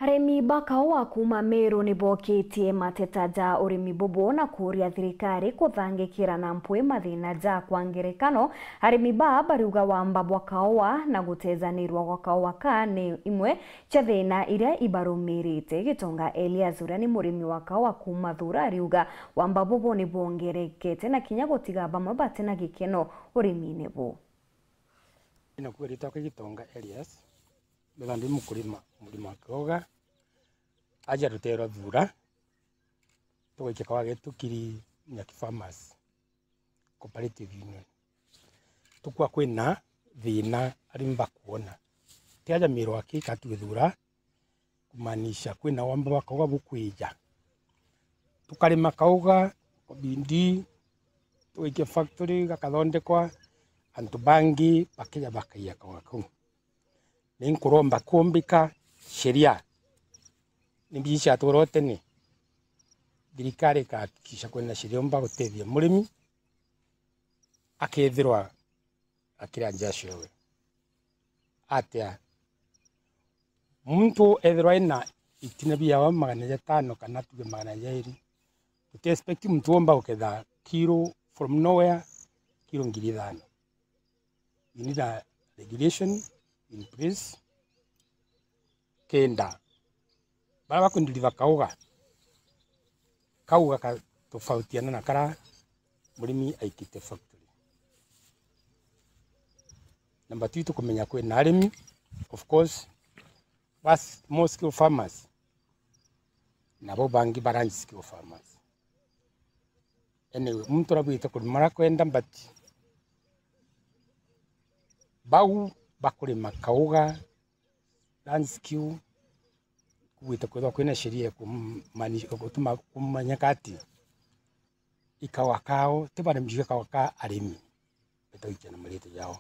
Arimi bakawa kuma Meru ni bokitie mateta ja urimi bobo na kuria thirikari kuthangikira na mpwe mathina ja kwa ngerekano. Arimi ba bariuga wamba bwa kaowa na gutezanirwa gwa kaowa ka ni imwe cha thina iria ibarumirite. Gitonga Elias uria ni murimi wa kaowa kuma Thura ariuga wamba bobo ni bongerekete na kinya gutiga bamwe batena gikeno urimi-ini bu. Ina kwirita kwa Gitonga Elias ndi mukulima wa kaowa aja rutero Thura tugikia kaowa gitu kiri Nyaki Farmers Cooperative Union tukwa kwina thina arimi bakuona ti aja Meru akika tu Thura kumanisha kwina wamba wa kaowa bukwija tukarima kaowa bindi tugikia factory gakathondekwa antu bangi bakija bakaiya kaowa kau ni nkuromba kumbika sheria nimbisha torote ni thirikari kahakikisha kwina sheria mba gutethia murimi akethirwa akira jasho we atia muntu ethirwa ina itina bia wa 500 kana tuge 200 to expect muntu omba uketha kilo from nowhere kilo 5,000. You need a regulation in place kenda baba kundiliva kaowa kauga ka tofautiana na kara murimi aikite factory. Number 2 tukumenya kwina arimi of course was more skill farmers nabo bangi barangi skill farmers. Anyway muntu rabwita kulimara kwenda but bau bakulima kaowa land skill kuwita kwina sheria kutuma kumanya kati ikawa kao tibare mjika kaowa ka arimi betoikia na marito yao.